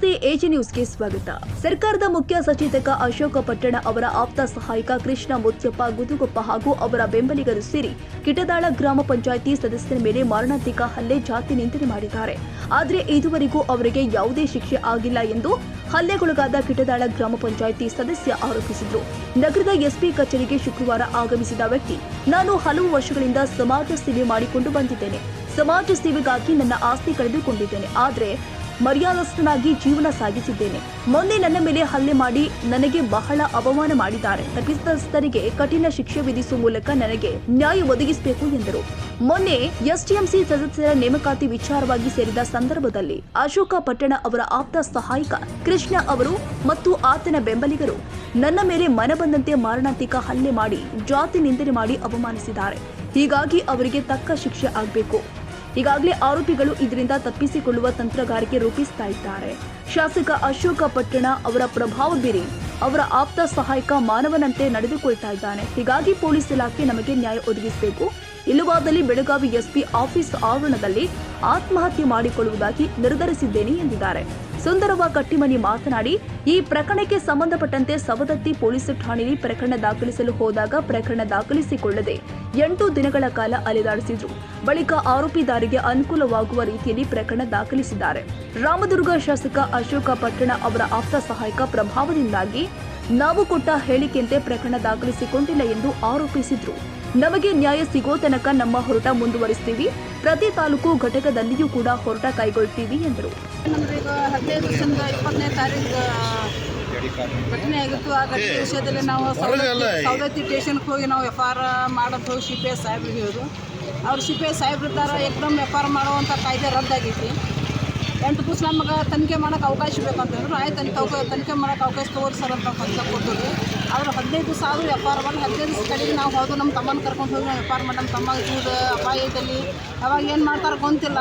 ನಮಸ್ತೆ, ಎಜಿ ನ್ಯೂಸ್ಗೆ ಸ್ವಾಗತ. ಸರ್ಕಾರದ ಮುಖ್ಯ ಸಚೇತಕ ಅಶೋಕ ಪಟ್ಟಣ ಅವರ ಆಪ್ತ ಸಹಾಯಕ ಕೃಷ್ಣ ಮುತ್ಯಪ್ಪ ಗುದುಗೊಪ್ಪ ಹಾಗೂ ಅವರ ಬೆಂಬಲಿಗರು ಸೇರಿ ಕಿಟದಾಳ ಗ್ರಾಮ ಪಂಚಾಯಿತಿ ಸದಸ್ಯರ ಮೇಲೆ ಮಾರಣಾಂತಿಕ ಹಲ್ಲೆ ಜಾತಿ ನಿಂದನೆ ಮಾಡಿದ್ದಾರೆ. ಆದರೆ ಇದುವರೆಗೂ ಅವರಿಗೆ ಯಾವುದೇ ಶಿಕ್ಷೆ ಆಗಿಲ್ಲ ಎಂದು ಹಲ್ಲೆಗೊಳಗಾದ ಕಿಟದಾಳ ಗ್ರಾಮ ಪಂಚಾಯಿತಿ ಸದಸ್ಯ ಆರೋಪಿಸಿದರು. ನಗರದ ಎಸ್ಪಿ ಕಚೇರಿಗೆ ಶುಕ್ರವಾರ ಆಗಮಿಸಿದ ವ್ಯಕ್ತಿ, ನಾನು ಹಲವು ವರ್ಷಗಳಿಂದ ಸಮಾಜ ಸೇವೆ ಮಾಡಿಕೊಂಡು ಬಂದಿದ್ದೇನೆ. ಸಮಾಜ ಸೇವೆಗಾಗಿ ನನ್ನ ಆಸ್ತಿ ಕಳೆದುಕೊಂಡಿದ್ದೇನೆ. ಆದರೆ ಮರ್ಯಾದಸ್ಥನಾಗಿ ಜೀವನ ಸಾಗಿಸಿದ್ದೇನೆ. ಮೊನ್ನೆ ನನ್ನ ಮೇಲೆ ಹಲ್ಲೆ ಮಾಡಿ ನನಗೆ ಬಹಳ ಅವಮಾನ ಮಾಡಿದ್ದಾರೆ. ತಪ್ಪಿತಸ್ಥರಿಗೆ ಕಠಿಣ ಶಿಕ್ಷೆ ವಿಧಿಸುವ ಮೂಲಕ ನನಗೆ ನ್ಯಾಯ ಒದಗಿಸಬೇಕು ಎಂದರು. ಮೊನ್ನೆ ಎಸ್ಟಿಎಂಸಿ ಸದಸ್ಯರ ನೇಮಕಾತಿ ವಿಚಾರವಾಗಿ ಸೇರಿದ ಸಂದರ್ಭದಲ್ಲಿ ಅಶೋಕ ಪಟ್ಟಣ ಅವರ ಆಪ್ತ ಸಹಾಯಕ ಕೃಷ್ಣ ಅವರು ಮತ್ತು ಆತನ ಬೆಂಬಲಿಗರು ನನ್ನ ಮೇಲೆ ಮನಬಂದಂತೆ ಮಾರಣಾಂತಿಕ ಹಲ್ಲೆ ಮಾಡಿ ಜಾತಿ ನಿಂದನೆ ಮಾಡಿ ಅವಮಾನಿಸಿದ್ದಾರೆ. ಹೀಗಾಗಿ ಅವರಿಗೆ ತಕ್ಕ ಶಿಕ್ಷೆ ಆಗಬೇಕು. ಈಗಾಗಲೇ ಆರೋಪಿಗಳು ಇದರಿಂದ ತಪ್ಪಿಸಿಕೊಳ್ಳುವ ತಂತ್ರಗಾರಿಕೆ ರೂಪಿಸ್ತಾ ಇದ್ದಾರೆ. ಶಾಸಕ ಅಶೋಕ ಪಟ್ಟಣ ಅವರ ಪ್ರಭಾವ ಬೀರಿ ಅವರ ಆಪ್ತ ಸಹಾಯಕ ಮಾನವನಂತೆ ನಡೆದುಕೊಳ್ತಾ ಇದ್ದಾನೆ. ಹೀಗಾಗಿ ಪೊಲೀಸ್ ಇಲಾಖೆ ನಮಗೆ ನ್ಯಾಯ ಒದಗಿಸಬೇಕು. ಇಲ್ಲವಾದಲ್ಲಿ ಬೆಳಗಾವಿ ಎಸ್ಪಿ ಆಫೀಸ್ ಆವರಣದಲ್ಲಿ ಆತ್ಮಹತ್ಯೆ ಮಾಡಿಕೊಳ್ಳುವುದಾಗಿ ನಿರ್ಧರಿಸಿದ್ದೇನೆ ಎಂದಿದ್ದಾರೆ. ಸುಂದರವ ಕಟ್ಟಿಮನಿ ಮಾತನಾಡಿ, ಈ ಪ್ರಕರಣಕ್ಕೆ ಸಂಬಂಧಪಟ್ಟಂತೆ ಸವದತ್ತಿ ಪೊಲೀಸ್ ಠಾಣೆಯಲ್ಲಿ ಪ್ರಕರಣ ದಾಖಲಿಸಲು ಹೋದಾಗ ಪ್ರಕರಣ ದಾಖಲಿಸಿಕೊಳ್ಳದೆ 8 ದಿನಗಳ ಕಾಲ ಅಲೆದಾಡಿಸಿದ್ರು. ಬಳಿಕ ಆರೋಪಿದಾರಿಗೆ ಅನುಕೂಲವಾಗುವ ರೀತಿಯಲ್ಲಿ ಪ್ರಕರಣ ದಾಖಲಿಸಿದ್ದಾರೆ. ರಾಮದುರ್ಗ ಶಾಸಕ ಅಶೋಕ ಪಟ್ಟಣ ಅವರ ಆಪ್ತ ಸಹಾಯಕ ಪ್ರಭಾವದಿಂದಾಗಿ ನಾವು ಕೊಟ್ಟ ಹೇಳಿಕೆಯಂತೆ ಪ್ರಕರಣ ದಾಖಲಿಸಿಕೊಂಡಿಲ್ಲ ಎಂದು ಆರೋಪಿಸಿದ್ರು. ನಮಗೆ ನ್ಯಾಯ ಸಿಗೋ ತನಕ ನಮ್ಮ ಹೋರಾಟ ಮುಂದುವರಿಸ್ತೀವಿ. ಪ್ರತಿ ತಾಲೂಕು ಘಟಕದಲ್ಲಿಯೂ ಕೂಡ ಹೋರಾಟ ಕೈಗೊಳ್ತೀವಿ ಎಂದರು. ನಮ್ದು ಈಗ 15 ವರ್ಷದಿಂದ 20ನೇ ತಾರೀಕು ಘಟನೆ ಆಗಿತ್ತು. ಆ ಘಟನೆ ವಿಷಯದಲ್ಲಿ ನಾವು ಸವದತ್ತಿ ಸ್ಟೇಷನ್ಗೆ ಹೋಗಿ ನಾವು FIR ಮಾಡೋದು ಹೋಗಿ CPS ಸಾಹೇಬ್ರಿಗೆ ಹೇಳಿದ್ರು. ಅವ್ರು CPS ಸಾಹೇಬ್ರಿದ್ದಾರೆ ಏಕದಮ್ FIR ಮಾಡುವಂಥ ಕಾಯ್ದೆ ರದ್ದಾಗೈತಿ. 8 ದಿವಸ ನಮಗೆ ತನಿಖೆ ಮಾಡೋಕೆ ಅವಕಾಶ ಬೇಕಂತಂದ್ರು. ಆಯ್ತು, ತನಿಖೆ ಮಾಡೋಕೆ ಅವಕಾಶ ತಗೋರಿ ಸರ್ ಅಂತ ಕೊಟ್ಟಿದ್ವಿ. ಆದ್ರೆ 15 ದಿವಸ ಆದರೂ FIR ಮಾಡಿ 15 ದಿವಸ ಕಡೆಗೆ ನಾವು ಹೋದ್ರು ನಮ್ಮ ತಮ್ಮನ ಕರ್ಕೊಂಡು ಹೋಗಿ ನಾವು FIR ಮಾಡಿ ನಮ್ಮ ತಮ್ಮಗೆ ಜೀವದ ಅಪಾಯ ಐತಲ್ಲಿ ಅವಾಗ ಏನು ಮಾಡ್ತಾರೆ ಗೊತ್ತಿಲ್ಲ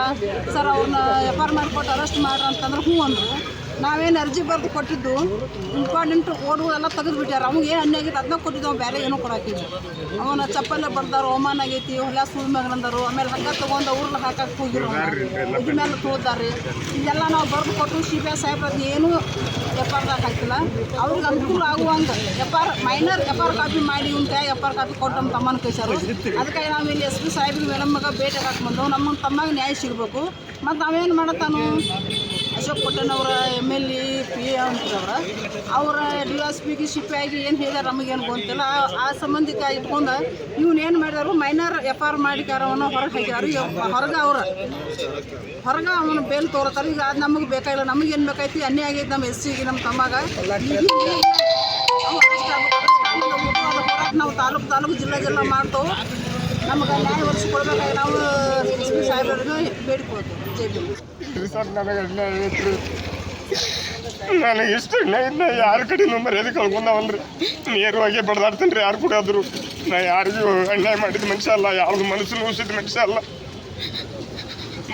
ಸರ್. ಅವ್ರನ್ನ FIR ಮಾಡಿಕೊಟ್ಟು ಅರೆಸ್ಟ್ ಮಾಡ್ರಿ ಅಂತಂದ್ರೆ ಹ್ಞೂ ಅಂದರು. ನಾವೇನು ಅರ್ಜಿ ಬರೆದು ಕೊಟ್ಟಿದ್ದು ಇಂಪಾರ್ಟೆಂಟ್ ಓಡುಗಳೆಲ್ಲ ತೆಗೆದುಬಿಟ್ಟಾರೆ. ಅವ್ನಿಗೆ ಏನು ಅನ್ಯ ಆಗೈತೆ ಅದನ್ನ ಕೊಟ್ಟಿದ್ದು. ಅವ್ನು ಬೇರೆ ಏನೂ ಕೊಡಾಕಿದ್ವಿ. ಅವನ ಚಪ್ಪಲ್ಲೇ ಬರ್ದಾರು, ಅವಮಾನ ಆಗೈತಿ, ಹೊಲ ಸುಳ್ಮಗನಂದರು. ಆಮೇಲೆ ಹಂಗೆ ತೊಗೊಂಡು ಅವ್ರನ್ನ ಹಾಕಕ್ಕೆ ಹೋಗಿರೋ ಇದ್ರ ಮೇಲೆ ತೋದಾರಿ. ಇದೆಲ್ಲ ನಾವು ಬರೆದು ಕೊಟ್ಟು CPS ಸಾಹೇಬ್ರ ಅದು ಏನೂ FIR ಹಾಕಿಲ್ಲ. ಅವ್ರಿಗೆ ಅನುಕೂಲ ಆಗುವಂಗೆ ಮೈನರ್ FIR ಕಾಪಿ ಮಾಡಿ ಇವ್ನ ಕೈ FIR ಕಾಪಿ ಕೊಟ್ಟು ನಮ್ಮ ತಮ್ಮನ ಕೈಸಾರು. ಅದಕ್ಕಾಗಿ ನಾವು ಇಲ್ಲಿ SP ಸಾಹೇಬ್ರಿಗೆ ಮೇಡಮ್ಗೆ ಭೇಟಿ ಹಾಕಿ ಬಂದವು. ನಮ್ಮ ತಮ್ಮಗೆ ನ್ಯಾಯ ಸಿಗಬೇಕು. ಮತ್ತು ನಾವೇನು ಮಾಡತ್ತಾನು ಅಶೋಕ್ ಪಟ್ಟಣ ಅವರ MLA PA ಅಂತವ್ರ ಅವರ DSPಗೆ CPIಗೆ ಏನು ಹೇಳಿದಾರೆ ನಮಗೇನು ಗೊತ್ತಿಲ್ಲ. ಆ ಸಂಬಂಧಿಕ ಇಟ್ಕೊಂಡು ಇವನೇನು ಮಾಡಿದಾರು ಮೈನರ್ FIR ಮಾಡಿಕಾರ ಅವನು ಹೊರಗೆ ಹಾಕ್ಯಾರು. ಹೊರಗೆ ಅವನು ಬೇಲ್ ತೋರತಾರೆ. ಈಗ ಅದು ನಮಗೆ ಬೇಕಾಗಿಲ್ಲ. ನಮಗೇನು ಬೇಕಾಯ್ತು ಅನ್ಯಾಯ ಆಗೈತೆ ನಮ್ಮ SCಗೆ ನಮ್ಮ ತಮ್ಮಗೆ. ನಾವು ತಾಲೂಕು ಜಿಲ್ಲಾ ಮಾಡ್ತೇವೆ. ನಮಗೆ ನ್ಯಾಯ ಒದಗಿಸ್ಕೊಡ್ಬೇಕಾಗಿ ನಾವು SP ಸಾಹೇಬರಿಗೆ ಬೇಡಿಕೊಳ್ತೇವೆ. ಸರ್, ನನಗೆ ಅನ್ಯಾಯ ಆಗೈತ್ರಿ. ನನಗೆ ಇಷ್ಟ ಇಲ್ಲ. ಯಾರ ಕಡೆನೂ ಮರ್ಯಾದೆ ಕಳ್ಕೊಂಡವನ್ರಿ. ನೇರವಾಗಿ ಬಡ್ದಾಡ್ತೇನೆ ರೀ ಯಾರು ಕೂಡ ಆದರೂ. ನಾ ಯಾರಿಗೂ ಅನ್ಯಾಯ ಮಾಡಿದ ಮನುಷ್ಯ ಅಲ್ಲ, ಯಾವ್ದು ಮನಸ್ಸನ್ನು ಉಳಿಸಿದ ಮನುಷ್ಯ ಅಲ್ಲ.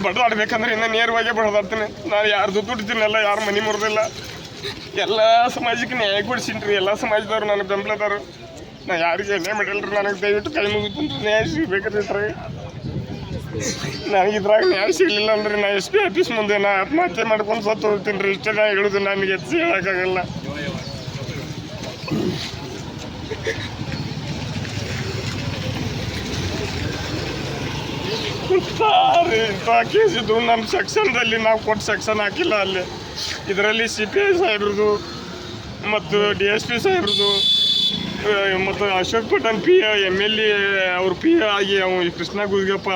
ಬಡ್ದಾಡ್ಬೇಕಂದ್ರೆ ಇನ್ನೂ ನೇರವಾಗಿ ಬಡ್ದಾಡ್ತೇನೆ. ನಾನು ಯಾರ್ದು ದುಡ್ತಿನಲ್ಲ, ಯಾರು ಮನೆ ಮುರಿದಿಲ್ಲ. ಎಲ್ಲ ಸಮಾಜಕ್ಕೆ ನ್ಯಾಯ ಕೊಡಿಸಿನಿ ರೀ. ಎಲ್ಲ ಸಮಾಜದವ್ರು ನನಗೆ ಬೆಂಬಲದವರು. ನಾ ಯಾರಿಗೆ ಅನ್ಯಾಯ ಮಾಡಿಲ್ಲ. ನನಗೆ ದಯವಿಟ್ಟು ಕೈ ಮುಗಿದು ನ್ಯಾಯ ಸಿಗ್ಬೇಕ್ರಿ ಇದ್ರಾಗ. ನನಗೆ ಇದ್ರಾಗ ನ್ಯಾಯ ಸಿಗಲಿಲ್ಲ ಅಂದ್ರೆ ನಾ SP ಆಫೀಸ್ ಮುಂದೆ ನಾ ಆತ್ಮಹತ್ಯೆ ಮಾಡ್ಕೊಂಡು ಸತ್ತು ಹೋಗ್ತೀನಿ ರೀ. ಇಷ್ಟೇ ನಾ ಹೇಳೋದು, ನನಗೆ ಹೆಚ್ಚು ಹೇಳೋಕ್ಕಾಗಲ್ಲ. ಇಂಥ ಕೇಸ್ ಇದ್ದು ನಮ್ಮ ಸೆಕ್ಷನ್ದಲ್ಲಿ ನಾವು ಕೊಟ್ಟು ಸೆಕ್ಷನ್ ಹಾಕಿಲ್ಲ. ಅಲ್ಲಿ ಇದರಲ್ಲಿ CPI ಸಾಹೇಬ್ರದ್ದು ಮತ್ತು DSP ಸಾಹೇಬ್ರದ್ದು ಮತ್ತು ಅಶೋಕ್ ಪಟ್ಟಣ PA MLA ಅವ್ರ PA ಆಗಿ ಕೃಷ್ಣ ಗುದುಗೊಪ್ಪ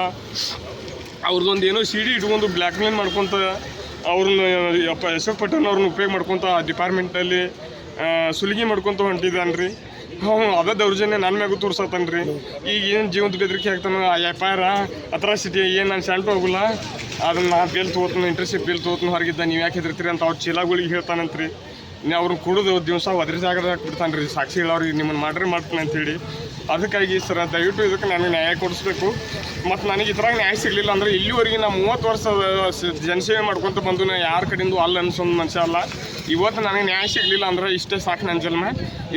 ಅವ್ರದ್ದೊಂದು ಏನೋ CD ಇಟ್ಕೊಂಡು ಬ್ಲ್ಯಾಕ್ ಮೇಲ್ ಮಾಡ್ಕೊತ ಅವ್ರನ್ನ ಅಶೋಕ್ ಪಟ್ಟಣ ಅವ್ರನ್ನ ಉಪಯೋಗ ಮಾಡ್ಕೊತ ಆ ಡಿಪಾರ್ಟ್ಮೆಂಟಲ್ಲಿ ಸುಲಿಗೆ ಮಾಡ್ಕೊತ ಹೊಂಟಿದ್ದಾನೆ ರೀ. ಅದೇ ದೌರ್ಜನ್ಯ ನನ್ನ ಮ್ಯಾಗೂ ತೋರ್ಸತ್ತಾನ ರೀ. ಈಗ ಏನು ಜೀವಂತ ಬೆದರಿಕೆ ಆಗ್ತಾನೆ. ಆ FIR ಅಟ್ರಾಸಿಟಿ ಏನು ನಾನು ಶಾಲ್ಟ್ ಹೋಗಲ್ಲ, ಅದನ್ನು ನಾ ಬೇಲ್ ತೊಗೋತೀನಿ, ಇಂಟ್ರೆಸ್ಟ್ ಬೇಲ್ ತೊಗೋತೀನಿ, ಹೊರಗಿದ್ದ ನೀವು ಯಾಕೆ ಹೆದರ್ತೀರಿ ಅಂತ ಅವ್ರ ಚೀಲಗಳಿಗೆ ಹೇಳ್ತಾನಂತ್ರಿ. ಅವ್ರನ್ನ ಕುಡಿದು ದಿವಸ ಒದರಿ ಜಾಗದಾಗ ಹಾಕ್ಬಿಡ್ತಾನೆ ರೀ. ಸಾಕ್ಷಿಗಳವ್ರಿಗೆ ನಿಮ್ಮನ್ನು ಮಾಡ್ತೀನಿ ಅಂತೇಳಿ. ಅದಕ್ಕಾಗಿ ಸರ್, ದಯವಿಟ್ಟು ಇದಕ್ಕೆ ನನಗೆ ನ್ಯಾಯ ಕೊಡಿಸ್ಬೇಕು. ಮತ್ತು ನನಗೆ ಇದ್ರಾಗ ನ್ಯಾಯ ಸಿಗಲಿಲ್ಲ ಅಂದರೆ ಇಲ್ಲಿವರೆಗೆ ನಾ 30 ವರ್ಷ ಜನಸೇವೆ ಮಾಡ್ಕೊತ ಬಂದು ನಾ ಯಾರ ಕಡೆಯಿಂದ ಅಲ್ಲ ಅನ್ಸೊಂದು ಮನುಷ್ಯ ಅಲ್ಲ. ಇವತ್ತು ನನಗೆ ನ್ಯಾಯ ಸಿಗಲಿಲ್ಲ ಅಂದ್ರೆ ಇಷ್ಟೇ ಸಾಕು ನನ್ನ ಜನ್ಮ.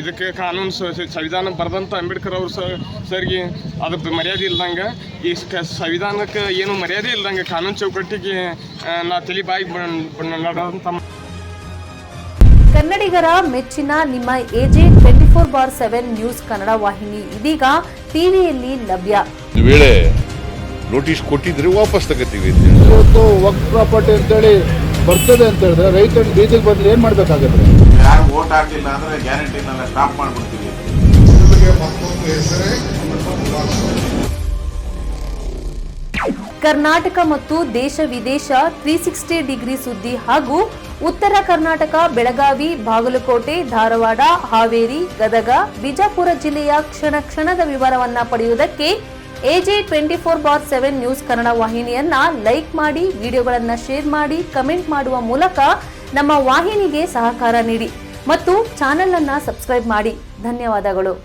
ಇದಕ್ಕೆ ಕಾನೂನು ಸಂವಿಧಾನ ಬರೆದಂಥ ಅಂಬೇಡ್ಕರ್ ಅವರು ಸರ್ಗೆ ಅದಕ್ಕೆ ಮರ್ಯಾದೆ ಇಲ್ದಂಗೆ, ಈ ಸಂವಿಧಾನಕ್ಕೆ ಏನು ಮರ್ಯಾದೆ ಇಲ್ದಂಗೆ ಕಾನೂನು ಚೌಕಟ್ಟಿಗೆ ನಾ ತಲೆ ಬಾಯಿ ನಡೆದಂಥ ಕನ್ನಡಿಗರ ಮೆಚ್ಚಿನ ನಿಮ್ಮ AJ 24/7 ನ್ಯೂಸ್ ಕನ್ನಡ ವಾಹಿನಿ ಇದೀಗ ಟಿವಿಯಲ್ಲಿ ಲಭ್ಯ. ಒಂದು ವೇಳೆ ನೋಟಿಸ್ ಕೊಟ್ಟಿದ್ರೆ ವಾಪಸ್ ತಗೋತೀವಿ. ಇವತ್ತು ವಕ್ಫ್ ಪ್ರಾಪರ್ಟಿ ಅಂತೇಳಿ ಬರ್ತದೆ ಅಂತ ಹೇಳಿದ್ರೆ ರೈತರು ಬೀದಿಗೆ ಬಂದ್ರೆ ಏನ್ ಮಾಡ್ಬೇಕಾಗತ್ತೆ? ಯಾರು ವೋಟ್ ಹಾಕಿಲ್ಲ ಅಂದ್ರೆ ಗ್ಯಾರಂಟಿನೆಲ್ಲ ಸ್ಟಾಪ್ ಮಾಡ್ಬಿಡ್ತೀವಿ. ಕರ್ನಾಟಕ ಮತ್ತು ದೇಶ ವಿದೇಶ 360 ಡಿಗ್ರಿ ಸುದ್ದಿ ಹಾಗೂ ಉತ್ತರ ಕರ್ನಾಟಕ ಬೆಳಗಾವಿ, ಬಾಗಲಕೋಟೆ, ಧಾರವಾಡ, ಹಾವೇರಿ, ಗದಗ, ಬಿಜಾಪುರ ಜಿಲ್ಲೆಯ ಕ್ಷಣ ಕ್ಷಣದ ವಿವರವನ್ನ ಪಡೆಯುವುದಕ್ಕೆ AJ 24/7 ನ್ಯೂಸ್ ಕನ್ನಡ ವಾಹಿನಿಯನ್ನ ಲೈಕ್ ಮಾಡಿ, ವಿಡಿಯೋಗಳನ್ನ ಶೇರ್ ಮಾಡಿ, ಕಮೆಂಟ್ ಮಾಡುವ ಮೂಲಕ ನಮ್ಮ ವಾಹಿನಿಗೆ ಸಹಕಾರ ನೀಡಿ ಮತ್ತು ಚಾನೆಲ್ ಅನ್ನ ಸಬ್ಸ್ಕ್ರೈಬ್ ಮಾಡಿ. ಧನ್ಯವಾದಗಳು.